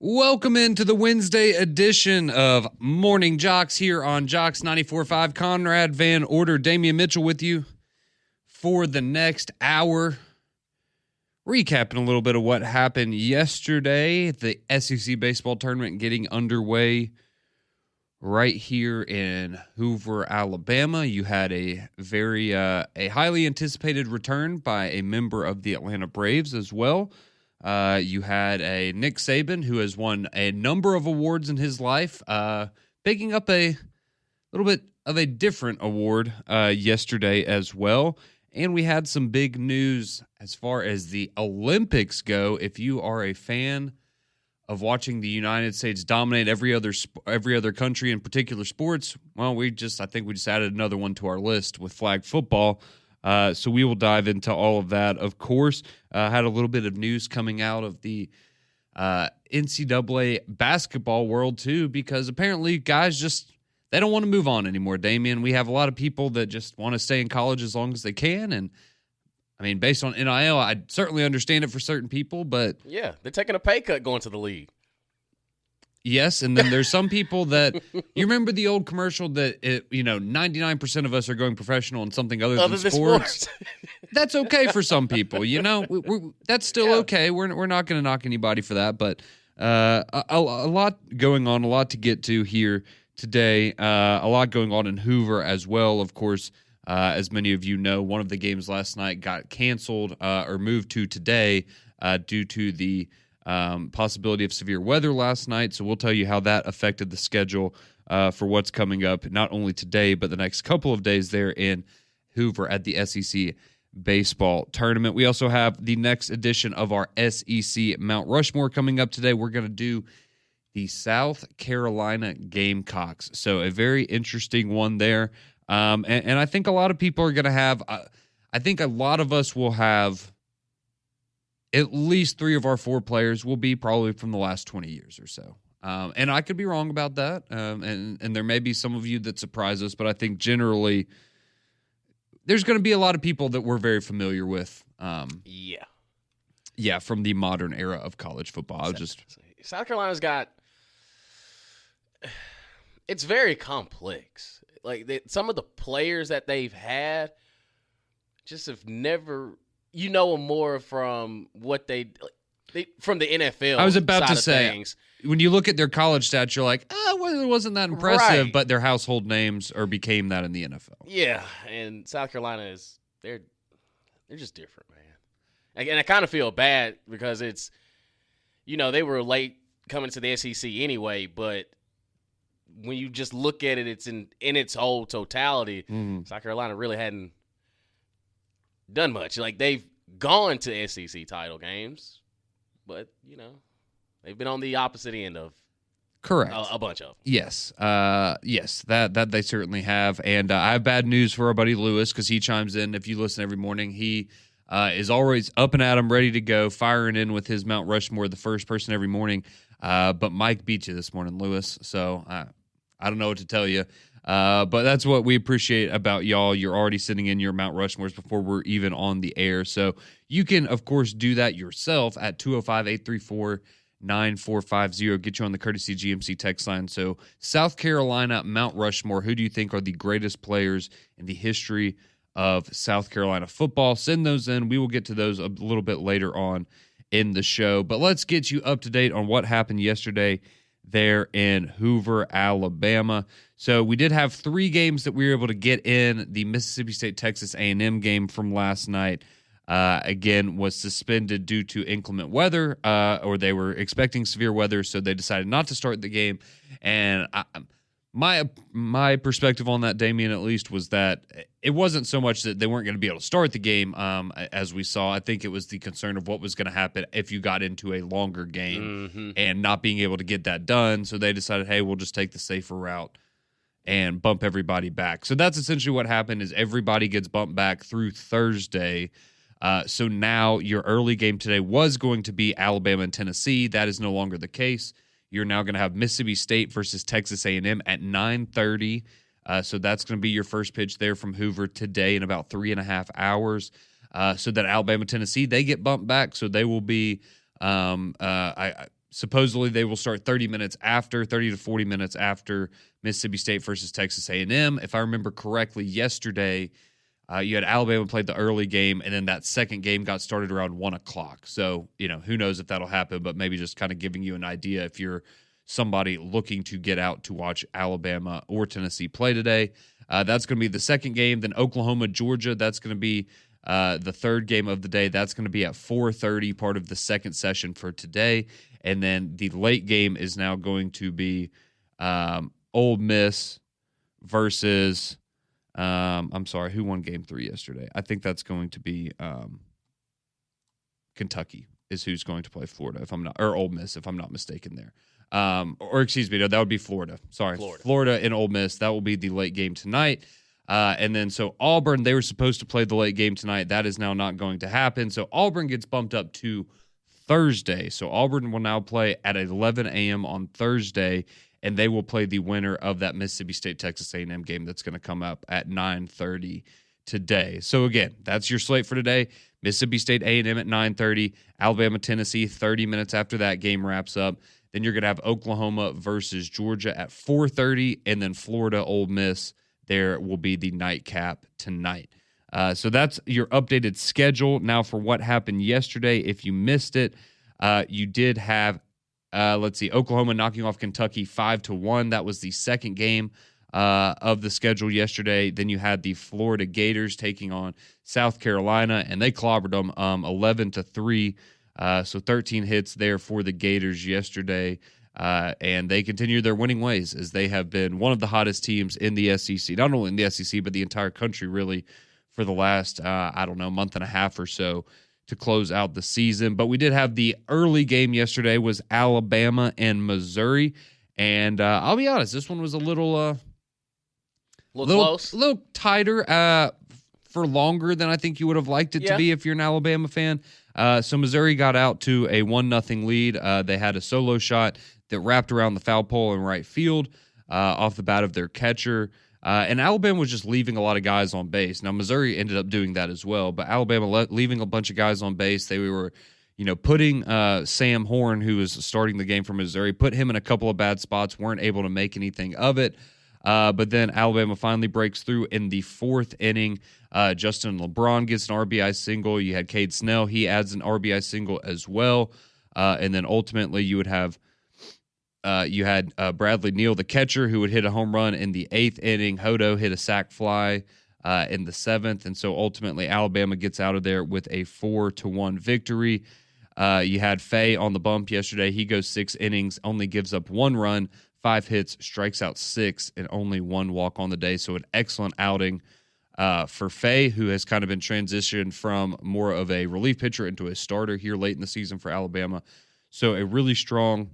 Welcome into the Wednesday edition of Morning JOX here on JOX 94.5. Conrad Van Order, Damian Mitchell with you for the next hour. Recapping a little bit of what happened yesterday. The SEC baseball tournament getting underway right here in Hoover, Alabama. You had a highly anticipated return by a member of the Atlanta Braves as well. You had a Nick Saban who has won a number of awards in his life, picking up a little bit of a different award yesterday as well. And we had some big news as far as the Olympics go. If you are a fan of watching the United States dominate every other country in particular sports, well, I think we just added another one to our list with flag football. So we will dive into all of that, of course. Had a little bit of news coming out of the NCAA basketball world, too, because apparently guys they don't want to move on anymore, Damian. We have a lot of people that just want to stay in college as long as they can. And, I mean, based on NIL, I certainly understand it for certain people, but... Yeah, they're taking a pay cut going to the league. Yes, and then there's some people that you remember the old commercial that 99% of us are going professional in something other than sports. That's okay for some people, that's still okay. We're not going to knock anybody for that, but a lot going on, a lot to get to here today. A lot going on in Hoover as well, of course. As many of you know, one of the games last night got canceled or moved to today due to the possibility of severe weather last night. So we'll tell you how that affected the schedule for what's coming up, not only today, but the next couple of days there in Hoover at the SEC baseball tournament. We also have the next edition of our SEC Mount Rushmore coming up today. We're going to do the South Carolina Gamecocks. So a very interesting one there. And I think a lot of people are going to have, I think a lot of us will have at least 3 of our 4 players will be probably from the last 20 years or so. And I could be wrong about that. And there may be some of you that surprise us, but I think generally there's going to be a lot of people that we're very familiar with. Yeah, from the modern era of college football. South Carolina's got – it's very complex. Like, some of the players that they've had just have never – you know them more from what they from the NFL. I was about to say, things. When you look at their college stats, you're like, well, it wasn't that impressive, right. But their household names or became that in the NFL. Yeah, and South Carolina they're just different, man. And I kind of feel bad because it's, they were late coming to the SEC anyway, but when you just look at it, it's in its whole totality. South Carolina really hadn't done much. Like, they've gone to SEC title games, but they've been on the opposite end of correct a bunch of them. Yes, that they certainly have. And I have bad news for our buddy Lewis because he chimes in. If you listen every morning, he is always up and at 'em, ready to go, firing in with his Mount Rushmore, the first person every morning. But Mike beat you this morning, Lewis. So I don't know what to tell you. But that's what we appreciate about y'all. You're already sitting in your Mount Rushmores before we're even on the air. So you can, of course, do that yourself at 205-834-9450. Get you on the courtesy GMC text line. So South Carolina, Mount Rushmore, who do you think are the greatest players in the history of South Carolina football? Send those in. We will get to those a little bit later on in the show. But let's get you up to date on what happened yesterday there in Hoover, Alabama. So we did have 3 games that we were able to get in. The Mississippi State-Texas A&M game from last night, again, was suspended due to inclement weather, or they were expecting severe weather, so they decided not to start the game. And my perspective on that, Damian, at least, was that it wasn't so much that they weren't going to be able to start the game, as we saw. I think it was the concern of what was going to happen if you got into a longer game and not being able to get that done. So they decided, hey, we'll just take the safer route and bump everybody back. So that's essentially what happened, is everybody gets bumped back through Thursday. So now your early game today was going to be Alabama and Tennessee. That is no longer the case. You're now going to have Mississippi State versus Texas A&M at 9:30. So that's going to be your first pitch there from Hoover today in about 3.5 hours. So that Alabama, Tennessee, they get bumped back. So they will be supposedly they will start 30 to 40 minutes after Mississippi State versus Texas A&M. If I remember correctly, yesterday you had Alabama played the early game, and then that second game got started around 1 o'clock. So, who knows if that'll happen, but maybe just kind of giving you an idea if you're somebody looking to get out to watch Alabama or Tennessee play today. That's going to be the second game. Then Oklahoma, Georgia, that's going to be the third game of the day. That's going to be at 4:30, part of the second session for today. And then the late game is now going to be Ole Miss versus, I'm sorry, who won game 3 yesterday? I think that's going to be Kentucky is who's going to play Florida, or Ole Miss, if I'm not mistaken there. Excuse me, no, that would be Florida. Sorry, Florida and Ole Miss. That will be the late game tonight. And then so Auburn, they were supposed to play the late game tonight. That is now not going to happen. So Auburn gets bumped up to Thursday. So Auburn will now play at 11 a.m. on Thursday, and they will play the winner of that Mississippi State Texas A&M game that's going to come up at 9:30 today. So again, that's your slate for today. Mississippi State A&M at 9:30, Alabama Tennessee 30 minutes after that game wraps up. Then you're going to have Oklahoma versus Georgia at 4:30, and then Florida Ole Miss. There will be the nightcap tonight. So that's your updated schedule. Now for what happened yesterday, if you missed it, you did have, Oklahoma knocking off Kentucky 5-1. That was the second game of the schedule yesterday. Then you had the Florida Gators taking on South Carolina, and they clobbered them 11-3. So 13 hits there for the Gators yesterday. And they continue their winning ways as they have been one of the hottest teams in the SEC, not only in the SEC, but the entire country really for the last, month and a half or so to close out the season. But we did have the early game yesterday was Alabama and Missouri. And I'll be honest, this one was a little close, a little tighter for longer than I think you would have liked it to be if you're an Alabama fan. So Missouri got out to a 1-0 lead. They had a solo shot that wrapped around the foul pole in right field off the bat of their catcher. And Alabama was just leaving a lot of guys on base. Now, Missouri ended up doing that as well, but Alabama leaving a bunch of guys on base. They were, putting Sam Horn, who was starting the game for Missouri, put him in a couple of bad spots, weren't able to make anything of it. But then Alabama finally breaks through in the fourth inning. Justin LeBron gets an RBI single. You had Cade Snell. He adds an RBI single as well. And then ultimately you would have you had Bradley Neal, the catcher, who would hit a home run in the eighth inning. Hodo hit a sac fly in the seventh. And so ultimately Alabama gets out of there with a 4-1 victory. You had Faye on the bump yesterday. He goes 6 innings, only gives up 1 run, 5 hits, strikes out 6, and only 1 walk on the day. So an excellent outing for Faye, who has kind of been transitioned from more of a relief pitcher into a starter here late in the season for Alabama. So a really strong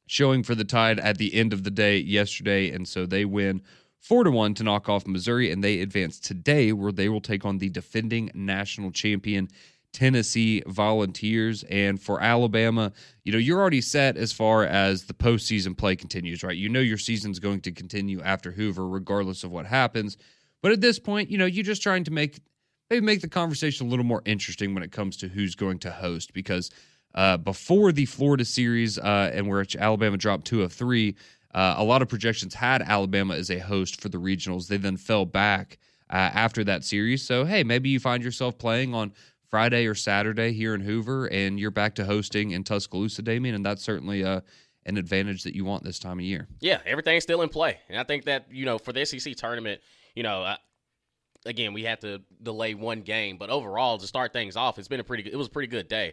showing for the Tide at the end of the day yesterday. And so they win 4-1 to knock off Missouri, and they advance today where they will take on the defending national champion Tennessee Volunteers. And for Alabama, you're already set as far as the postseason play continues, right? Your season's going to continue after Hoover regardless of what happens. But at this point, you're just trying to make the conversation a little more interesting when it comes to who's going to host, because before the Florida series and where Alabama dropped 2 of 3, a lot of projections had Alabama as a host for the regionals. They then fell back after that series. So, hey, maybe you find yourself playing on Friday or Saturday here in Hoover, and you're back to hosting in Tuscaloosa, Damien, and that's certainly an advantage that you want this time of year. Yeah, everything's still in play. And I think that, for the SEC tournament, again, we had to delay 1 game, but overall, to start things off, it was a pretty good day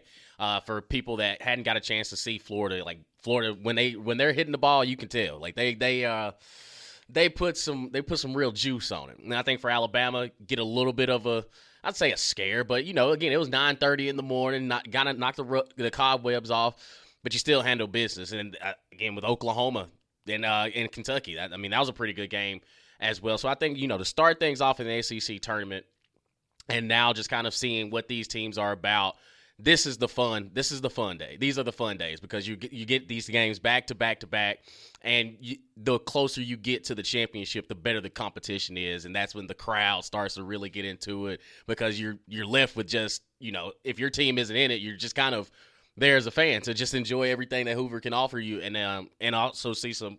for people that hadn't got a chance to see Florida. Like Florida, when they're hitting the ball, you can tell. Like they put some real juice on it. And I think for Alabama, get a little bit of I'd say a scare, but again, it was 9:30 in the morning, gotta knock the cobwebs off, but you still handle business. And again, with Oklahoma and in Kentucky, that was a pretty good game as well. So I think, to start things off in the ACC tournament and now just kind of seeing what these teams are about, this is the fun day. These are the fun days because you get these games back to back to back, and the closer you get to the championship, the better the competition is, and that's when the crowd starts to really get into it because you're left with just, if your team isn't in it, you're just kind of there as a fan to just enjoy everything that Hoover can offer you, and also see some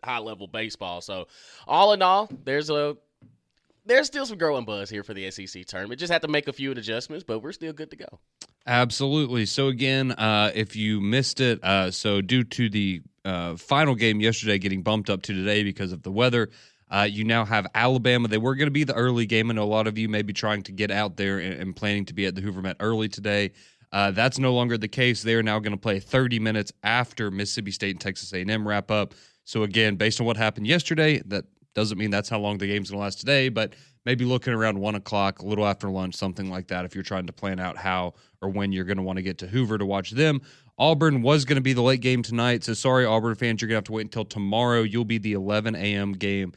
high level baseball. So all in all, there's still some growing buzz here for the SEC tournament. Just have to make a few adjustments, but we're still good to go. Absolutely. So again, if you missed it, so due to the final game yesterday getting bumped up to today because of the weather, you now have Alabama. They were going to be the early game. I know a lot of you may be trying to get out there and planning to be at the Hoover Met early today. That's no longer the case. They are now going to play 30 minutes after Mississippi State and Texas A&M wrap up. So again, based on what happened yesterday, that doesn't mean that's how long the game's going to last today, but maybe looking around 1 o'clock, a little after lunch, something like that, if you're trying to plan out how or when you're going to want to get to Hoover to watch them. Auburn was going to be the late game tonight, so sorry, Auburn fans, you're going to have to wait until tomorrow. You'll be the 11 a.m. game.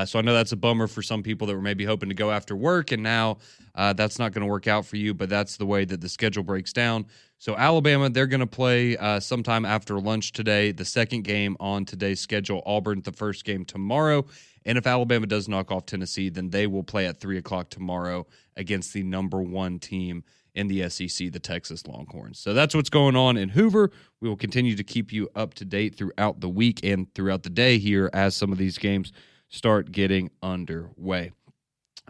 So I know that's a bummer for some people that were maybe hoping to go after work, and now that's not going to work out for you, but that's the way that the schedule breaks down. So Alabama, they're going to play sometime after lunch today, the second game on today's schedule. Auburn, the first game tomorrow. And if Alabama does knock off Tennessee, then they will play at 3 o'clock tomorrow against the number one team in the SEC, the Texas Longhorns. So that's what's going on in Hoover. We will continue to keep you up to date throughout the week and throughout the day here as some of these games start getting underway.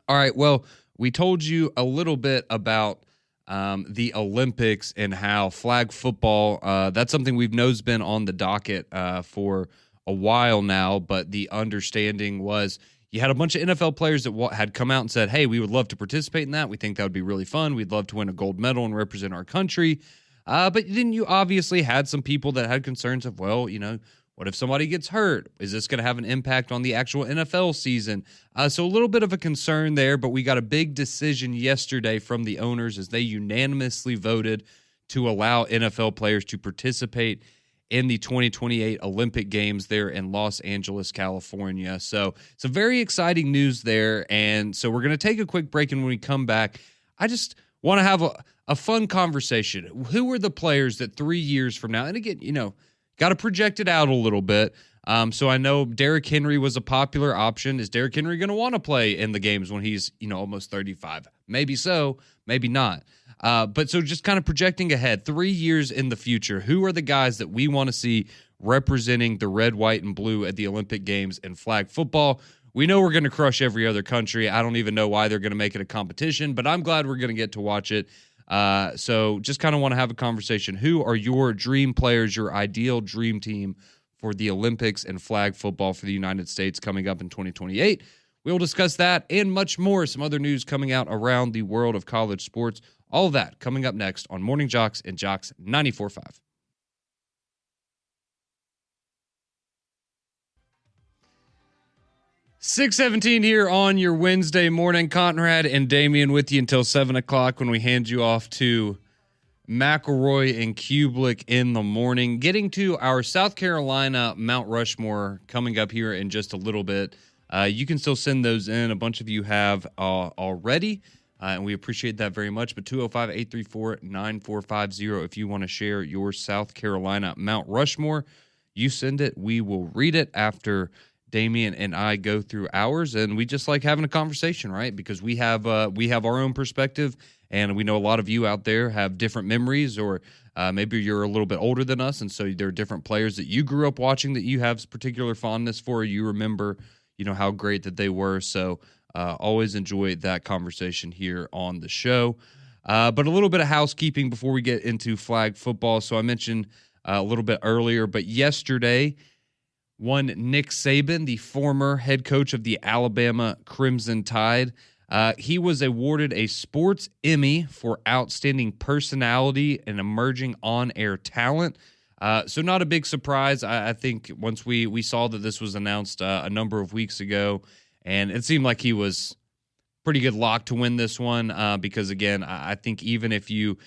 All right, well, we told you a little bit about the Olympics and how flag football, that's something we've known has been on the docket for a while now, but the understanding was you had a bunch of NFL players that had come out and said, hey, we would love to participate in that. We think that would be really fun. We'd love to win a gold medal and represent our country. But then you obviously had some people that had concerns of, well, what if somebody gets hurt? Is this going to have an impact on the actual NFL season? So a little bit of a concern there, but we got a big decision yesterday from the owners as they unanimously voted to allow NFL players to participate in the 2028 Olympic Games there in Los Angeles, California. So some very exciting news there. And so we're going to take a quick break, and when we come back, I just want to have a fun conversation. Who are the players that 3 years from now, and again, got to project it out a little bit. So I know Derrick Henry was a popular option. Is Derrick Henry going to want to play in the games when he's, almost 35? Maybe so, maybe not. But so just kind of projecting ahead, 3 years in the future, who are the guys that we want to see representing the red, white, and blue at the Olympic Games in flag football? We know we're going to crush every other country. I don't even know why they're going to make it a competition, but I'm glad we're going to get to watch it. So just kind of want to have a conversation. Who are your dream players, your ideal dream team for the Olympics and flag football for the United States coming up in 2028? We'll discuss that and much more. Some other news coming out around the world of college sports. All of that coming up next on Morning JOX and JOX 94.5. $6:17 here on your Wednesday morning. Conrad and Damian with you until 7 o'clock when we hand you off to McElroy and Kublick in the morning. Getting to our South Carolina Mount Rushmore coming up here in just a little bit. You can still send those in. A bunch of you have already, and we appreciate that very much. But 205-834-9450 if you want to share your South Carolina Mount Rushmore. You send it. We will read it after Damian and I go through ours, and we just like having a conversation, right? Because we have our own perspective, and we know a lot of you out there have different memories, or maybe you're a little bit older than us, and so there are different players that you grew up watching that you have particular fondness for. You remember, how great that they were. So always enjoy that conversation here on the show. But a little bit of housekeeping before we get into flag football. So I mentioned a little bit earlier, but yesterday, one Nick Saban, the former head coach of the Alabama Crimson Tide, he was awarded a Sports Emmy for outstanding personality and emerging on-air talent. So not a big surprise. I think once we saw that this was announced a number of weeks ago, and it seemed like he was pretty good lock to win this one because, again, I think even if you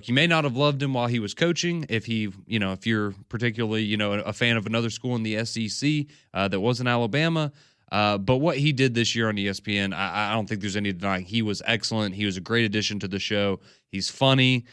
may not have loved him while he was coaching. If you're particularly, a fan of another school in the SEC that wasn't Alabama. But what he did this year on ESPN, I don't think there's any denying. He was excellent. He was a great addition to the show. He's funny.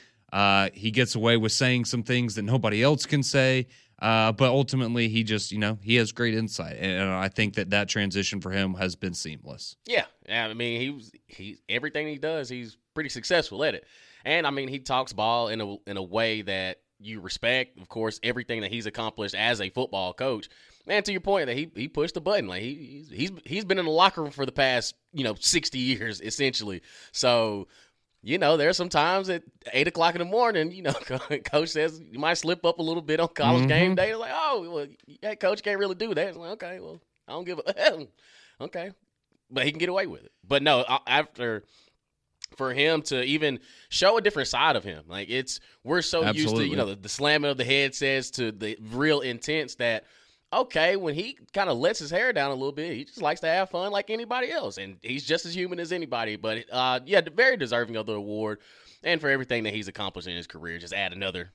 He gets away with saying some things that nobody else can say. But ultimately, he just, he has great insight. And I think that transition for him has been seamless. Yeah. I mean, he everything he does, he's pretty successful at it. And, I mean, he talks ball in a way that you respect, of course, everything that he's accomplished as a football coach. Man, to your point that he pushed the button. Like he's been in the locker room for the past 60 years essentially. So there's some times at 8 o'clock in the morning, coach says you might slip up a little bit on college game day. It's like, oh, well, yeah, coach can't really do that. It's like, okay, well, I don't give a okay, but he can get away with it. But no, for him to even show a different side of him, like we're so Absolutely. used to the slamming of the headsets to the real intense that. Okay, when he kind of lets his hair down a little bit, he just likes to have fun like anybody else, and he's just as human as anybody. But very deserving of the award, and for everything that he's accomplished in his career, just add another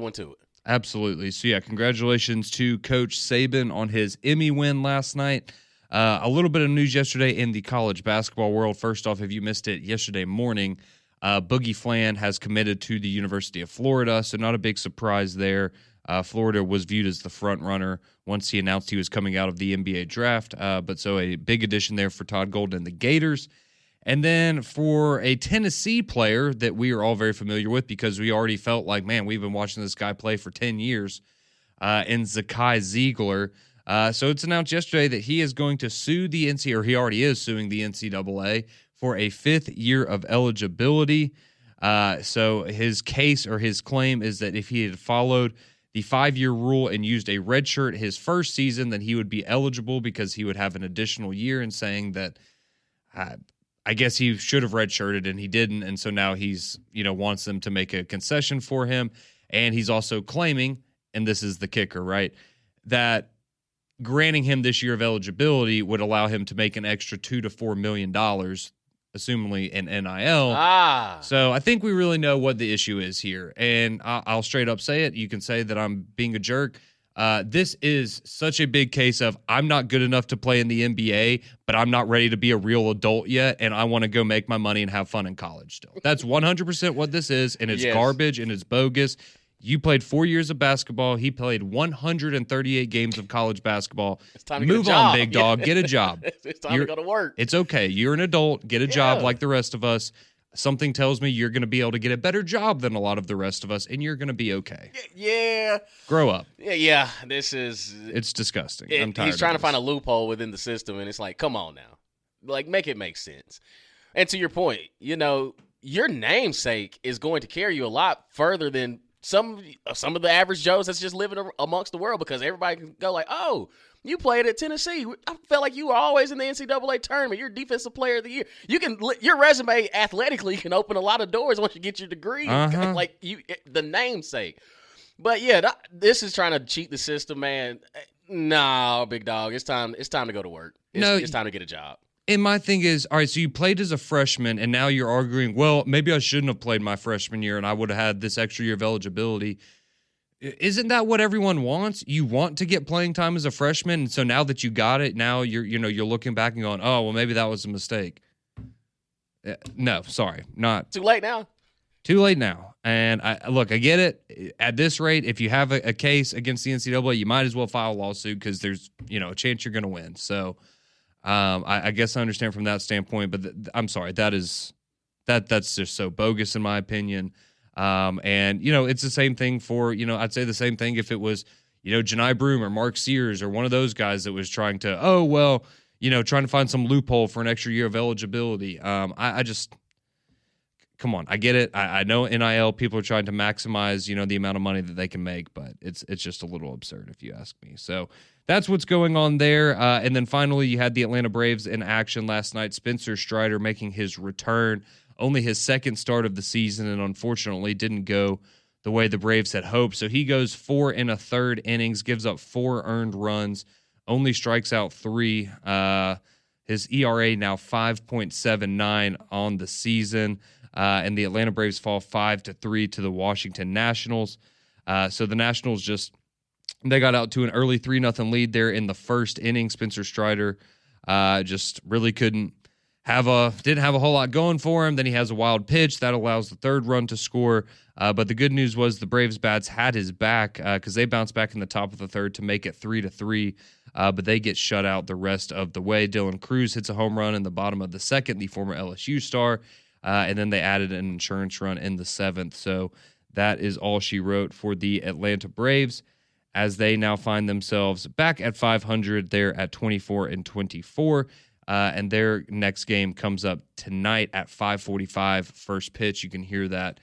one to it. Absolutely. So yeah, congratulations to Coach Saban on his Emmy win last night. A little bit of news yesterday in the college basketball world. First off, if you missed it yesterday morning, Boogie Flan has committed to the University of Florida, so not a big surprise there. Florida was viewed as the front runner once he announced he was coming out of the NBA draft. But so a big addition there for Todd Golden and the Gators. And then for a Tennessee player that we are all very familiar with because we already felt like, man, we've been watching this guy play for 10 years, in Zakai Ziegler. So it's announced yesterday that he is going to sue the NCAA, or he already is suing the NCAA for a 5th year of eligibility. So his case or his claim is that if he had followed the 5-year rule and used a red shirt his first season, then he would be eligible because he would have an additional year, and saying that I guess he should have redshirted and he didn't. And so now he's, wants them to make a concession for him. And he's also claiming, and this is the kicker, right, that granting him this year of eligibility would allow him to make an extra $2 to $4 million, assumingly in NIL. So I think we really know what the issue is here. And I'll straight up say it. You can say that I'm being a jerk. This is such a big case of I'm not good enough to play in the NBA, but I'm not ready to be a real adult yet, and I want to go make my money and have fun in college still. That's 100% what this is, and it's garbage and it's bogus. You played 4 years of basketball. He played 138 games of college basketball. It's time to Move get a job. on, big dog. Get a job. It's time to go to work. It's okay. You're an adult. Get a job like the rest of us. Something tells me you're going to be able to get a better job than a lot of the rest of us, and you're going to be okay. Yeah. Grow up. Yeah. It's disgusting. I'm tired. He's trying to find a loophole within the system, and it's like, come on now. Like, make it make sense. And to your point, your namesake is going to carry you a lot further than some of the average Joes that's just living amongst the world, because everybody can go like, oh, you played at Tennessee. I felt like you were always in the NCAA tournament. You're Defensive Player of the Year. Your resume athletically can open a lot of doors once you get your degree. Like the namesake. But yeah, this is trying to cheat the system, man. No, big dog. It's time to go to work. It's time to get a job. And my thing is, all right, so you played as a freshman, and now you're arguing, well, maybe I shouldn't have played my freshman year, and I would have had this extra year of eligibility. Isn't that what everyone wants? You want to get playing time as a freshman, and so now that you got it, now you're looking back and going, oh, well, maybe that was a mistake. No, sorry, not too late now. Too late now. And I get it. At this rate, if you have a case against the NCAA, you might as well file a lawsuit because there's a chance you're going to win. So. I guess I understand from that standpoint, but I'm sorry, that's just so bogus in my opinion. And it's the same thing for, I'd say the same thing if it was, Janai Broom or Mark Sears or one of those guys that was trying to, trying to find some loophole for an extra year of eligibility. I just, come on, I get it. I know NIL people are trying to maximize, the amount of money that they can make, but it's just a little absurd if you ask me. So that's what's going on there. And then finally, you had the Atlanta Braves in action last night. Spencer Strider making his return, only his second start of the season, and unfortunately didn't go the way the Braves had hoped. So he goes 4 1/3 innings, gives up 4 earned runs, only strikes out 3. His ERA now 5.79 on the season. And the Atlanta Braves fall 5-3 to the Washington Nationals. So the Nationals they got out to an early 3-0 lead there in the first inning. Spencer Strider just really didn't have a whole lot going for him. Then he has a wild pitch that allows the third run to score. But the good news was the Braves bats had his back because they bounced back in the top of the third to make it 3-3. But they get shut out the rest of the way. Dylan Cruz hits a home run in the bottom of the second, the former LSU star. And then they added an insurance run in the 7th. So That is all she wrote for the Atlanta Braves, as they now find themselves back at 500. They're at 24-24, and their next game comes up tonight at 5:45. First pitch. You can hear that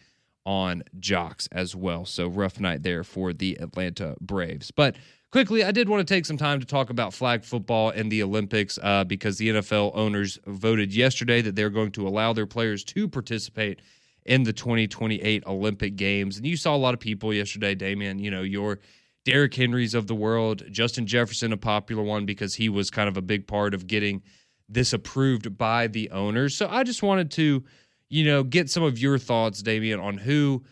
on JOX as well. So rough night there for the Atlanta Braves. But quickly, I did want to take some time to talk about flag football and the Olympics because the NFL owners voted yesterday that they're going to allow their players to participate in the 2028 Olympic Games. And you saw a lot of people yesterday, Damian, your Derrick Henrys of the world, Justin Jefferson, a popular one because he was kind of a big part of getting this approved by the owners. So I just wanted to, get some of your thoughts, Damian, on who,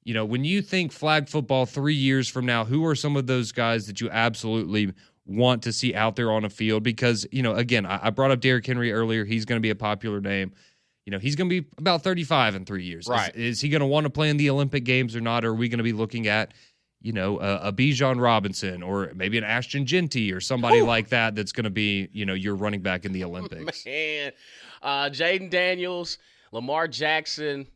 when you think flag football 3 years from now, who are some of those guys that you absolutely want to see out there on a field? Because, again, I brought up Derrick Henry earlier. He's going to be a popular name. He's going to be about 35 in 3 years. Right. Is he going to want to play in the Olympic Games or not? Or are we going to be looking at, a Bijan Robinson or maybe an Ashton Genty or somebody like that that's going to be, your running back in the Olympics? Man, Jaden Daniels, Lamar Jackson.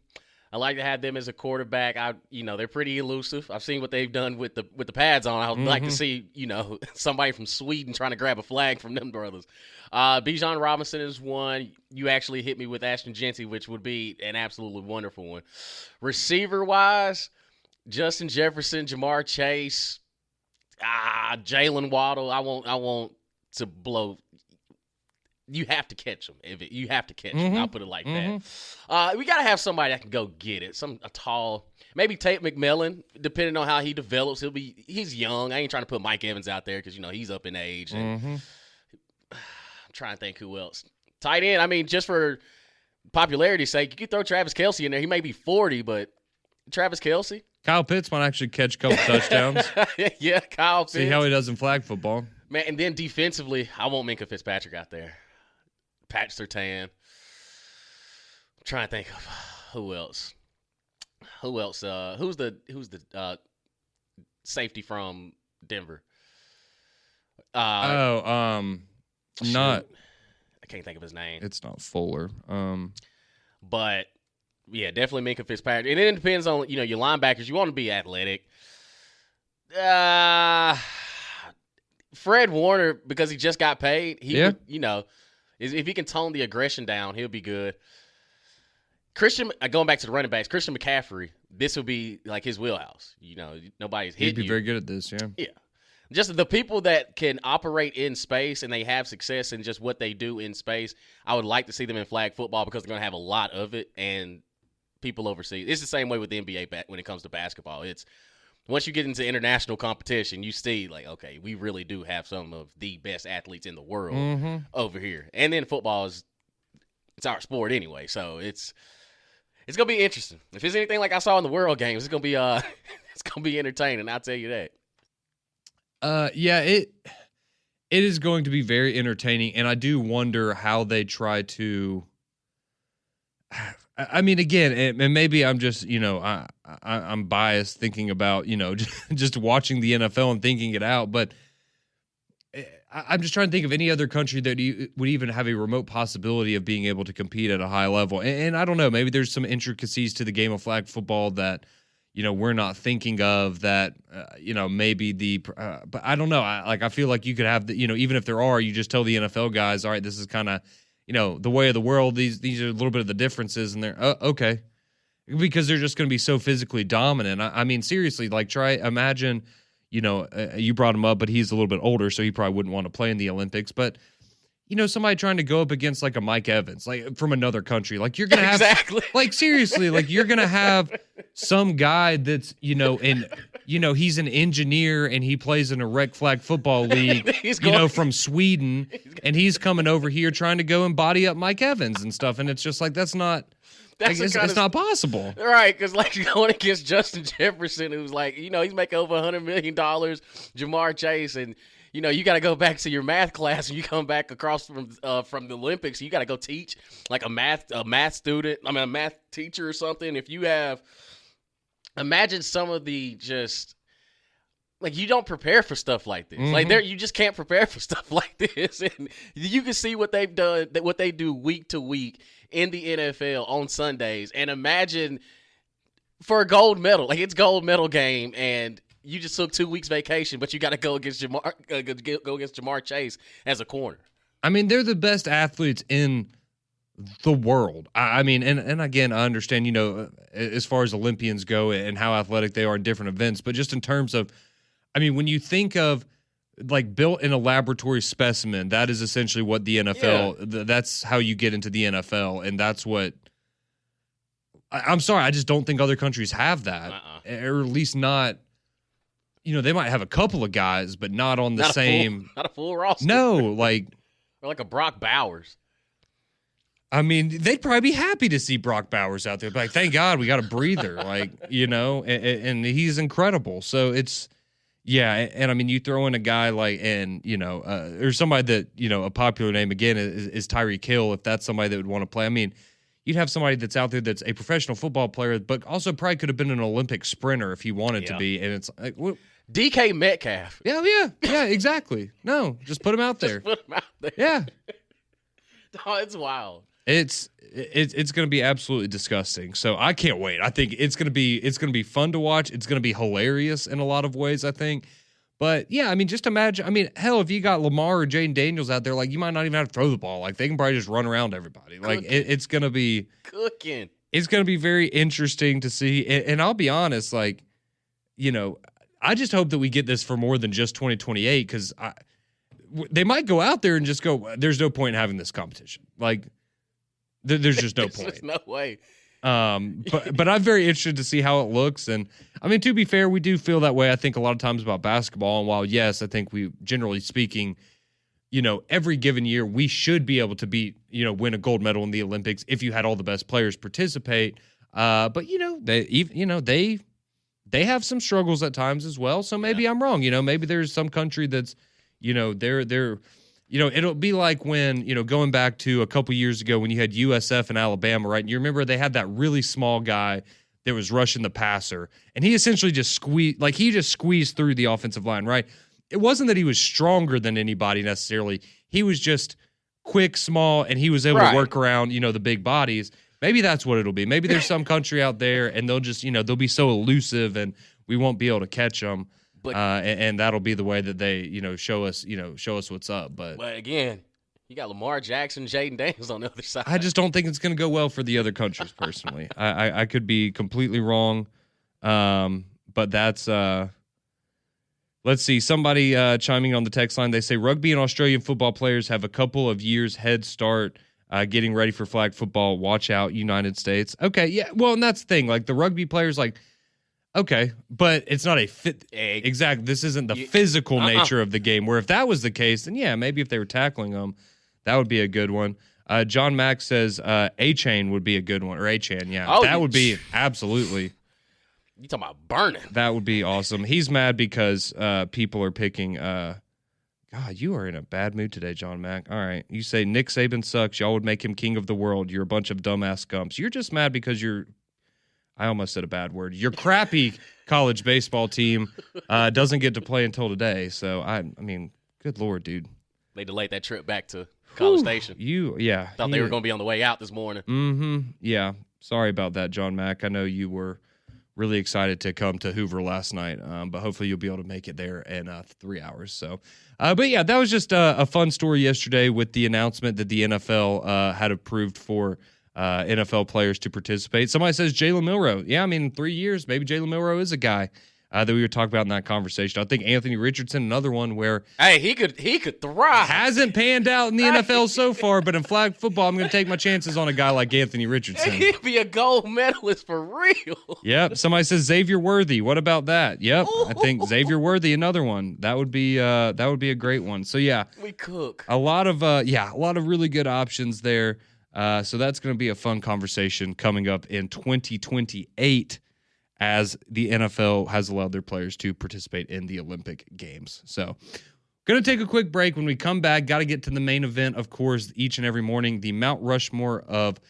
I like to have them as a quarterback. They're pretty elusive. I've seen what they've done with the pads on. I would like to see, somebody from Sweden trying to grab a flag from them brothers. Bijan Robinson is one. You actually hit me with Ashton Genty, which would be an absolutely wonderful one. Receiver-wise, Justin Jefferson, Jamar Chase, Jalen Waddle. I want to blow. You have to catch them. You have to catch them. I'll put it like that. We got to have somebody that can go get it. A tall, maybe Tate McMillan, depending on how he develops. He's young. I ain't trying to put Mike Evans out there because, he's up in age. And I'm trying to think who else. Tight end, just for popularity's sake, you could throw Travis Kelce in there. He may be 40, but Travis Kelce. Kyle Pitts might actually catch a couple touchdowns. Yeah, Kyle Pitts. See how he does in flag football. Man, and then defensively, I want Minkah Fitzpatrick out there. Pat Surtain. I'm trying to think of who else. Who's the safety from Denver? Not. I can't think of his name. It's not Fuller. But yeah, definitely Minkah Fitzpatrick. And then it depends on your linebackers. You want to be athletic. Fred Warner, because he just got paid. Would, if he can tone the aggression down, he'll be good. Going back to the running backs, Christian McCaffrey, this would be like his wheelhouse. Nobody's hitting you. He'd be very good at this, yeah. Yeah. Just the people that can operate in space and they have success in just what they do in space, I would like to see them in flag football because they're going to have a lot of it and people overseas. It's the same way with the NBA when it comes to basketball. It's once you get into international competition, you see, okay, we really do have some of the best athletes in the world over here. And then football it's our sport anyway, so it's gonna be interesting. If it's anything like I saw in the World Games, it's gonna be entertaining. I'll tell you that. Yeah, it is going to be very entertaining, and I do wonder how they try to. Again, and maybe I'm just, I'm biased thinking about, just watching the NFL and thinking it out. But I'm just trying to think of any other country that would even have a remote possibility of being able to compete at a high level. And I don't know, maybe there's some intricacies to the game of flag football that, we're not thinking of that, maybe but I don't know. I feel like you could have even if there are, you just tell the NFL guys, all right, this is kind of, the way of the world, these are a little bit of the differences, and they're okay, because they're just going to be so physically dominant. Seriously, imagine, you brought him up, but he's a little bit older, so he probably wouldn't want to play in the Olympics. But somebody trying to go up against a Mike Evans, from another country, you're going to have seriously, you're going to have some guy that's he's an engineer and he plays in a rec flag football league, from Sweden, and he's coming over here trying to go and body up Mike Evans and stuff, and it's just that's not. It's not possible. Right, because going against Justin Jefferson, who's he's making over $100 million, Jamar Chase, and you got to go back to your math class and you come back across from the Olympics. You got to go teach a math student, a math teacher or something. If you have, imagine some of the just you don't prepare for stuff like this. You just can't prepare for stuff like this. And you can see what they've done, what they do week to week in the NFL on Sundays. And imagine for a gold medal. Like, it's gold medal game, and you just took 2 weeks vacation, but you got to go against Jamar Chase as a corner. I mean, they're the best athletes in the world. I mean, and again, I understand, as far as Olympians go and how athletic they are in different events, but just in terms of, I mean, when you think of like built in a laboratory specimen, that is essentially what the NFL, that's how you get into the NFL. And that's what, I'm sorry, I just don't think other countries have that, or at least not, they might have a couple of guys, but not on the same. Not a full roster. No, like. Or like a Brock Bowers. I mean, they'd probably be happy to see Brock Bowers out there. Like, thank God we got a breather, and he's incredible. So it's, and I mean, you throw in a guy like, or somebody that, a popular name again is Tyreek Hill, if that's somebody that would want to play. I mean, you'd have somebody that's out there that's a professional football player, but also probably could have been an Olympic sprinter if he wanted to be. And it's like, DK Metcalf. Yeah, exactly. No, just put him out there. Just put him out there. Yeah. Oh, it's wild. It's going to be absolutely disgusting. So I can't wait. I think it's going to be fun to watch. It's going to be hilarious in a lot of ways, I think. But yeah, I mean, just imagine. I mean, hell, if you got Lamar or Jaden Daniels out there, like you might not even have to throw the ball. Like they can probably just run around everybody. Like it's going to be cooking. It's going to be very interesting to see. And I'll be honest, like, I just hope that we get this for more than just 2028 because they might go out there and just go, there's no point in having this competition. Like, there's just no point. There's no way. But I'm very interested to see how it looks. And, I mean, to be fair, we do feel that way, I think, a lot of times about basketball. And while, yes, I think we, generally speaking, every given year we should be able to beat, win a gold medal in the Olympics if you had all the best players participate. But, they have some struggles at times as well. So maybe I'm wrong. Maybe there's some country that's, they're it'll be like when, going back to a couple years ago when you had USF and Alabama, right? And you remember they had that really small guy that was rushing the passer. And he essentially just squeezed through the offensive line, right? It wasn't that he was stronger than anybody necessarily. He was just quick, small, and he was able to work around, the big bodies. Maybe that's what it'll be. Maybe there's some country out there and they'll just, they'll be so elusive and we won't be able to catch them. But, and that'll be the way that they, show us what's up. But again, you got Lamar Jackson, Jaden Daniels on the other side. I just don't think it's going to go well for the other countries personally. I could be completely wrong. But that's, let's see, somebody chiming on the text line. They say rugby and Australian football players have a couple of years head start getting ready for flag football. Watch out, United States. Okay, yeah. Well, and that's the thing. Like the rugby players, like, okay, but it's not a fit. Exactly. This isn't the physical nature of the game. Where if that was the case, then yeah, maybe if they were tackling them, that would be a good one. John Mack says A-Chain would be a good one, or A-Chan. Yeah, that would be absolutely. You talking about burning? That would be awesome. He's mad because people are picking. God, you are in a bad mood today, John Mack. All right. You say Nick Saban sucks. Y'all would make him king of the world. You're a bunch of dumbass scumps. You're just mad because I almost said a bad word. Your crappy college baseball team doesn't get to play until today. So, I mean, good Lord, dude. They delayed that trip back to College Station. Thought they were going to be on the way out this morning. Mm-hmm. Yeah. Sorry about that, John Mack. I know you were really excited to come to Hoover last night, but hopefully you'll be able to make it there in 3 hours. So, but yeah, that was just a fun story yesterday with the announcement that the NFL had approved for NFL players to participate. Somebody says Jalen Milroe. Yeah, I mean, in 3 years, maybe Jalen Milroe is a guy that we were talking about in that conversation. I think Anthony Richardson, another one where he could thrive. Hasn't panned out in the NFL so far, but in flag football, I'm going to take my chances on a guy like Anthony Richardson. He'd be a gold medalist for real. Yep. Somebody says Xavier Worthy. What about that? Yep. I think Xavier Worthy, another one. That would be a great one. So yeah, we cook a lot of really good options there. So that's going to be a fun conversation coming up in 2028 as the NFL has allowed their players to participate in the Olympic Games. So going to take a quick break. When we come back, got to get to the main event, of course, each and every morning, the Mount Rushmore of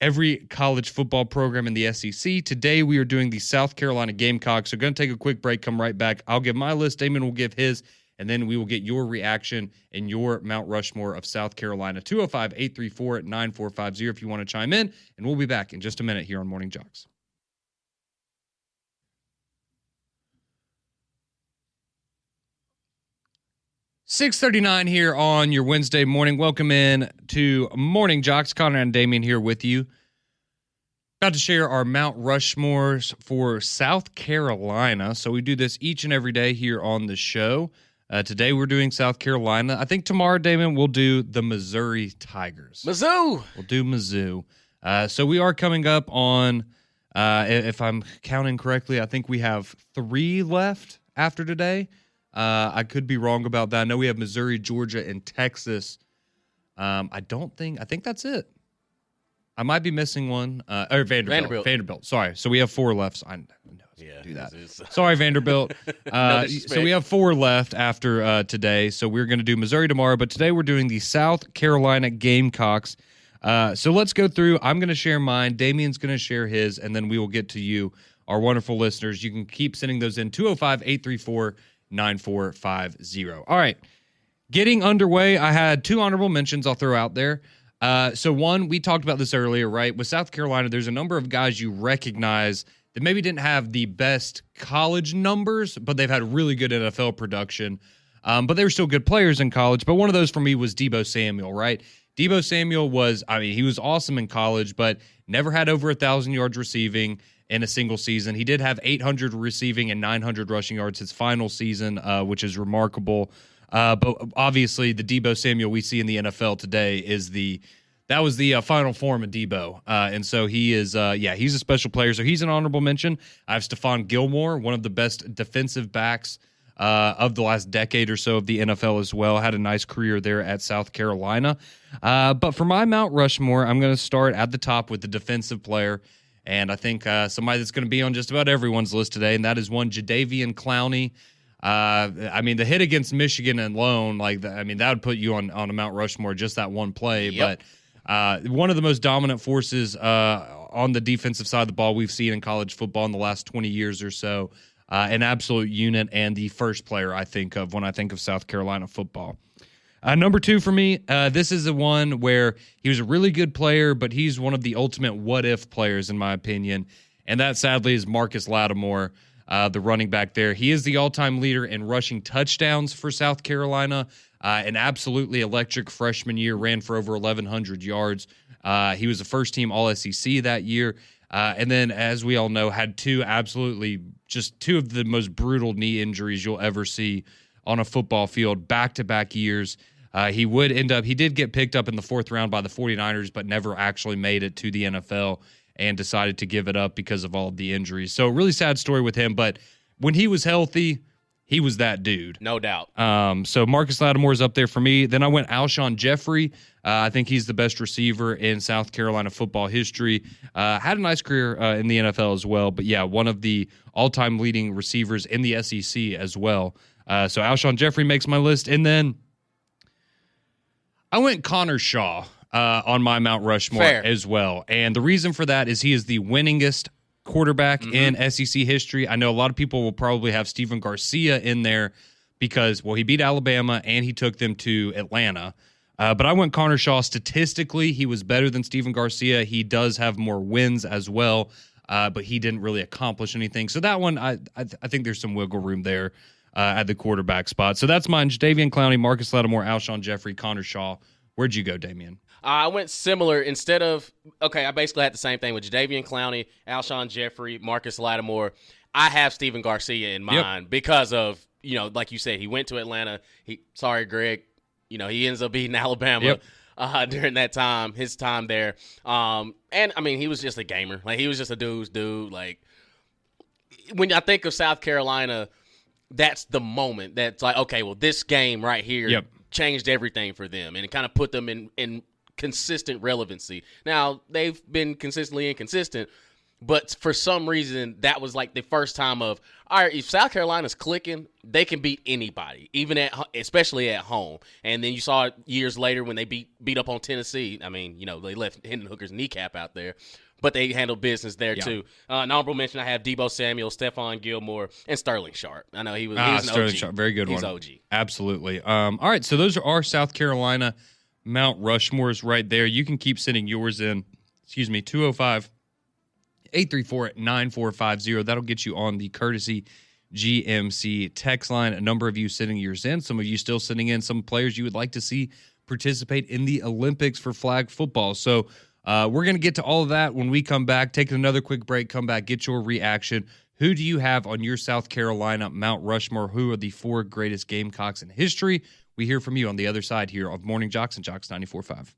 every college football program in the SEC. Today, we are doing the South Carolina Gamecocks. So going to take a quick break, come right back. I'll give my list, Damon will give his, and then we will get your reaction and your Mount Rushmore of South Carolina. 205-834-9450 if you want to chime in, and we'll be back in just a minute here on Morning JOX. 6:39 here on your Wednesday morning. Welcome in to Morning JOX. Connor and Damien here with you. About to share our Mount Rushmores for South Carolina. So we do this each and every day here on the show. Today we're doing South Carolina. I think tomorrow, Damon, we'll do the Missouri Tigers. Mizzou! We'll do Mizzou. So we are coming up on, if I'm counting correctly, I think we have 3 left after today. I could be wrong about that. I know we have Missouri, Georgia, and Texas. I think that's it. I might be missing one. Or Vanderbilt. Sorry. So we have 4 left. I know do that. Sorry, Vanderbilt. So we have 4 left after today. So we're going to do Missouri tomorrow. But today we're doing the South Carolina Gamecocks. So let's go through. I'm going to share mine. Damien's going to share his. And then we will get to you, our wonderful listeners. You can keep sending those in 205-834-9450. All right. Getting underway, I had 2 honorable mentions I'll throw out there. So one, we talked about this earlier, right? With South Carolina, there's a number of guys you recognize that maybe didn't have the best college numbers, but they've had really good NFL production. But they were still good players in college. But one of those for me was Deebo Samuel, right? Deebo Samuel he was awesome in college, but never had over 1,000 yards receiving in a single season. He did have 800 receiving and 900 rushing yards his final season, which is remarkable. But obviously, the Deebo Samuel we see in the NFL today that was the final form of Deebo. And so he is, he's a special player. So he's an honorable mention. I have Stephon Gilmore, one of the best defensive backs of the last decade or so of the NFL as well. Had a nice career there at South Carolina. But for my Mount Rushmore, I'm going to start at the top with the defensive player. And I think somebody that's going to be on just about everyone's list today, and that is one Jadeveon Clowney. The hit against Michigan alone, that would put you on a Mount Rushmore, just that one play. Yep. But one of the most dominant forces on the defensive side of the ball we've seen in college football in the last 20 years or so. An absolute unit and the first player I think of when I think of South Carolina football. Number 2 for me, this is the one where he was a really good player, but he's one of the ultimate what-if players, in my opinion. And that, sadly, is Marcus Lattimore, the running back there. He is the all-time leader in rushing touchdowns for South Carolina. An absolutely electric freshman year, ran for over 1,100 yards. He was a first-team All-SEC that year. And then, as we all know, had 2 of the most brutal knee injuries you'll ever see on a football field, back-to-back years. He did get picked up in the 4th round by the 49ers, but never actually made it to the NFL and decided to give it up because of all of the injuries. So really sad story with him, but when he was healthy, he was that dude. No doubt. So Marcus Lattimore is up there for me. Then I went Alshon Jeffrey. I think he's the best receiver in South Carolina football history. Had a nice career in the NFL as well, but yeah, one of the all-time leading receivers in the SEC as well. So Alshon Jeffrey makes my list. And then I went Connor Shaw on my Mount Rushmore as well. And the reason for that is he is the winningest quarterback in SEC history. I know a lot of people will probably have Stephen Garcia in there because, he beat Alabama and he took them to Atlanta. But I went Connor Shaw. Statistically, he was better than Stephen Garcia. He does have more wins as well, but he didn't really accomplish anything. So that one, I think there's some wiggle room there at the quarterback spot. So that's mine. Jadeveon Clowney, Marcus Lattimore, Alshon Jeffrey, Connor Shaw. Where'd you go, Damien? I went similar. I basically had the same thing with Jadeveon Clowney, Alshon Jeffrey, Marcus Lattimore. I have Stephen Garcia in mind because of, like you said, he went to Atlanta. Sorry, Greg. He ends up beating Alabama during that time, his time there. He was just a gamer. He was just a dude's dude. When I think of South Carolina, that's the moment that's this game right here changed everything for them, and it kind of put them in consistent relevancy. Now, they've been consistently inconsistent, but for some reason, that was the first time of, all right, if South Carolina's clicking, they can beat anybody, especially at home. And then you saw it years later when they beat up on Tennessee. They left Hendon Hooker's kneecap out there, but they handled business there too. An honorable mention, I have Deebo Samuel, Stephon Gilmore, and Sterling Sharp. I know he's an Sterling OG. Sharp, very good he's one. OG. Absolutely. All right, so those are our South Carolina Mount Rushmores right there. You can keep sending yours in. 205-834-9450. That'll get you on the courtesy GMC text line. A number of you sending yours in. Some of you still sending in some players you would like to see participate in the Olympics for flag football. So we're going to get to all of that when we come back. Take another quick break, come back, get your reaction. Who do you have on your South Carolina Mount Rushmore? Who are the 4 greatest Gamecocks in history? We hear from you on the other side here of Morning JOX and JOX 94.5.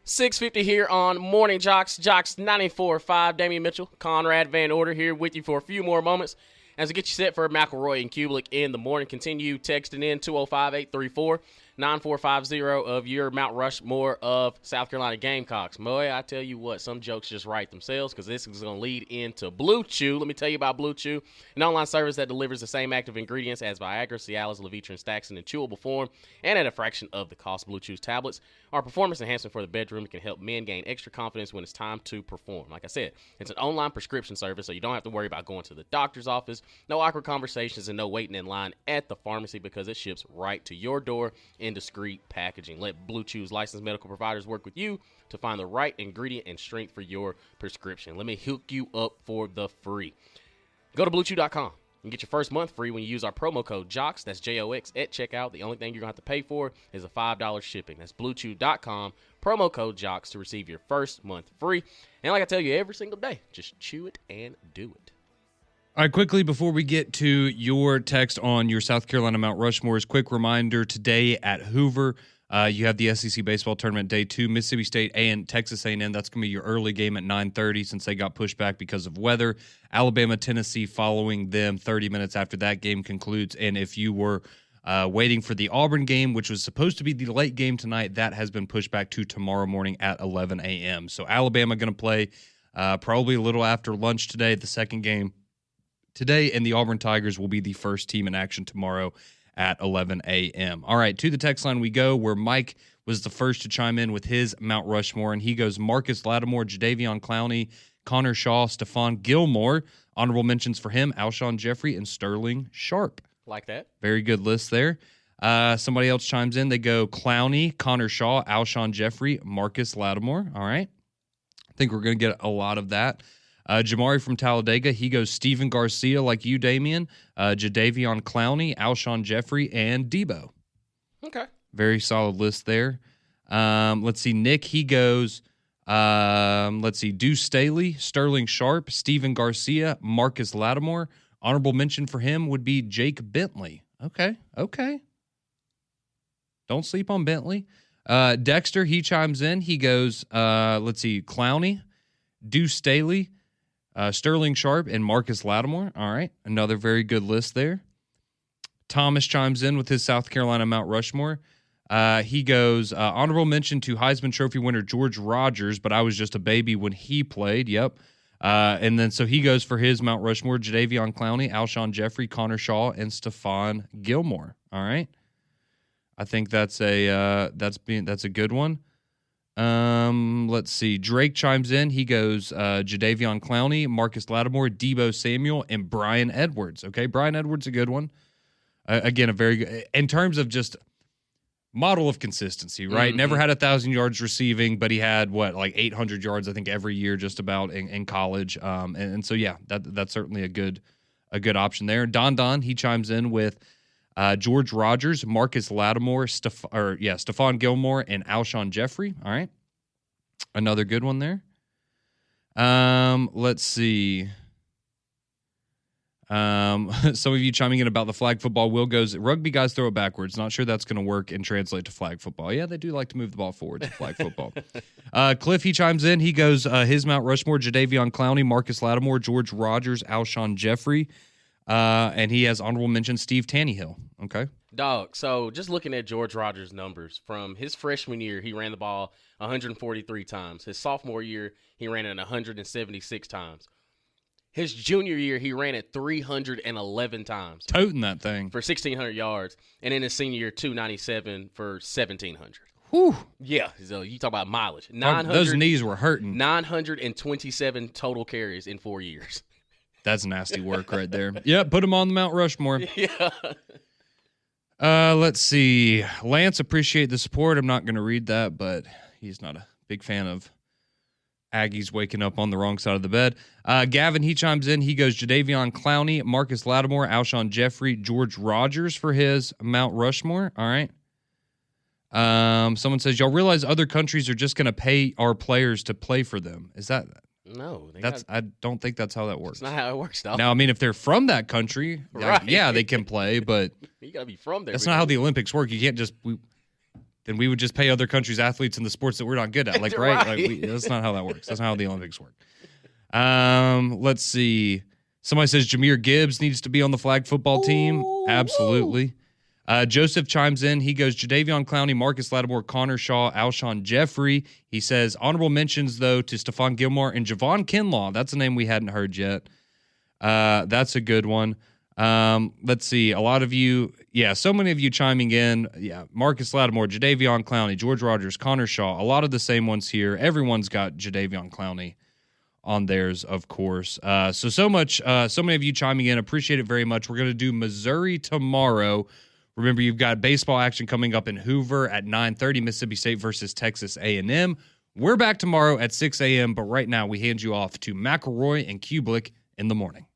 $6:50 here on Morning JOX, JOX 94.5. Damian Mitchell, Conrad Van Order here with you for a few more moments as we get you set for McElroy and Kubelik in the morning. Continue texting in 205-834-9450 of your Mount Rushmore of South Carolina Gamecocks. Boy, I tell you what, some jokes just write themselves because this is going to lead into Blue Chew. Let me tell you about Blue Chew, an online service that delivers the same active ingredients as Viagra, Cialis, Levitra, and Staxin in chewable form and at a fraction of the cost. Blue Chew's tablets are performance enhancement for the bedroom. It can help men gain extra confidence when it's time to perform. Like I said, it's an online prescription service, so you don't have to worry about going to the doctor's office, no awkward conversations, and no waiting in line at the pharmacy because it ships right to your door in discreet packaging. Let Blue Chew's licensed medical providers work with you to find the right ingredient and strength for your prescription. Let me hook you up for the free. Go to BlueChew.com and get your first month free when you use our promo code JOX, that's JOX, at checkout. The only thing you're going to have to pay for is a $5 shipping. That's BlueChew.com, promo code JOX to receive your first month free. And like I tell you every single day, just chew it and do it. All right, quickly, before we get to your text on your South Carolina Mount Rushmores, quick reminder, today at Hoover, you have the SEC Baseball Tournament Day 2, Mississippi State and Texas A&M. That's going to be your early game at 9:30 since they got pushed back because of weather. Alabama, Tennessee following them 30 minutes after that game concludes. And if you were waiting for the Auburn game, which was supposed to be the late game tonight, that has been pushed back to tomorrow morning at 11 a.m. So Alabama going to play probably a little after lunch today, the second game today, and the Auburn Tigers will be the first team in action tomorrow at 11 a.m. All right, to the text line we go, where Mike was the first to chime in with his Mount Rushmore, and he goes Marcus Lattimore, Jadeveon Clowney, Connor Shaw, Stephon Gilmore. Honorable mentions for him, Alshon Jeffrey and Sterling Sharp. Like that. Very good list there. Somebody else chimes in. They go Clowney, Connor Shaw, Alshon Jeffrey, Marcus Lattimore. All right. I think we're going to get a lot of that. Jamari from Talladega, he goes Steven Garcia like you, Damian, Jadeveon Clowney, Alshon Jeffrey, and Debo. Okay. Very solid list there. Let's see, Nick, he goes, Deuce Staley, Sterling Sharp, Steven Garcia, Marcus Lattimore. Honorable mention for him would be Jake Bentley. Okay. Don't sleep on Bentley. Dexter, he chimes in. He goes, Clowney, Deuce Staley, Sterling Sharp, and Marcus Lattimore. All right, another very good list there. Thomas chimes in with his South Carolina Mount Rushmore. He goes, honorable mention to Heisman Trophy winner George Rogers, but I was just a baby when he played. Yep. And then so he goes for his Mount Rushmore, Jadeveon Clowney, Alshon Jeffrey, Connor Shaw, and Stephon Gilmore. All right. I think that's a good one. Let's see. Drake chimes in. He goes Jadeveon Clowney, Marcus Lattimore, Debo Samuel, and Brian Edwards. Okay, Brian Edwards, a good one. Again, a very good in terms of just model of consistency, right? Mm-hmm. Never had 1,000 yards receiving, but he had like 800 yards, I think, every year just about in college. And so yeah, that's certainly a good option there. Don, he chimes in with George Rogers, Marcus Lattimore, Stephon Gilmore, and Alshon Jeffrey. All right. Another good one there. Let's see. Some of you chiming in about the flag football. Will goes, rugby guys throw it backwards. Not sure that's going to work and translate to flag football. Yeah, they do like to move the ball forward to flag football. Cliff, he chimes in. He goes, his Mount Rushmore, Jadeveon Clowney, Marcus Lattimore, George Rogers, Alshon Jeffrey. And he has honorable mention Steve Tannehill. Okay. Dog, so just looking at George Rogers' numbers, from his freshman year, he ran the ball 143 times. His sophomore year, he ran it 176 times. His junior year, he ran it 311 times. Toting that thing. For 1,600 yards. And in his senior year, 297 for 1,700. Whew. Yeah, so you talk about mileage. Those knees were hurting. 927 total carries in 4 years. That's nasty work right there. Yeah, put him on the Mount Rushmore. Yeah. Let's see. Lance, appreciate the support. I'm not going to read that, but he's not a Big fan of Aggies waking up on the wrong side of the bed. Gavin, he chimes in. He goes Jadeveon Clowney, Marcus Lattimore, Alshon Jeffrey, George Rogers for his Mount Rushmore. All right. Someone says, y'all realize other countries are just going to pay our players to play for them. Is that... No, I don't think that's how that works. That's not how it works, though. Now, I mean, if they're from that country, right. Yeah, they can play, but you gotta be from there. That's not how the Olympics work. You can't just then we would just pay other countries' athletes in the sports that we're not good at, like right? Like that's not how that works. That's not how the Olympics work. Let's see. Somebody says Jahmyr Gibbs needs to be on the flag football team. Absolutely. Joseph chimes in. He goes, Jadeveon Clowney, Marcus Lattimore, Connor Shaw, Alshon Jeffrey. He says, honorable mentions, though, to Stephon Gilmore and Javon Kinlaw. That's a name we hadn't heard yet. That's a good one. Let's see. A lot of you, so many of you chiming in. Yeah, Marcus Lattimore, Jadeveon Clowney, George Rogers, Connor Shaw. A lot of the same ones here. Everyone's got Jadeveon Clowney on theirs, of course. So many of you chiming in. Appreciate it very much. We're going to do Missouri tomorrow. Remember, you've got baseball action coming up in Hoover at 9:30, Mississippi State versus Texas A&M. We're back tomorrow at 6 a.m., but right now we hand you off to McElroy and Kublick in the morning.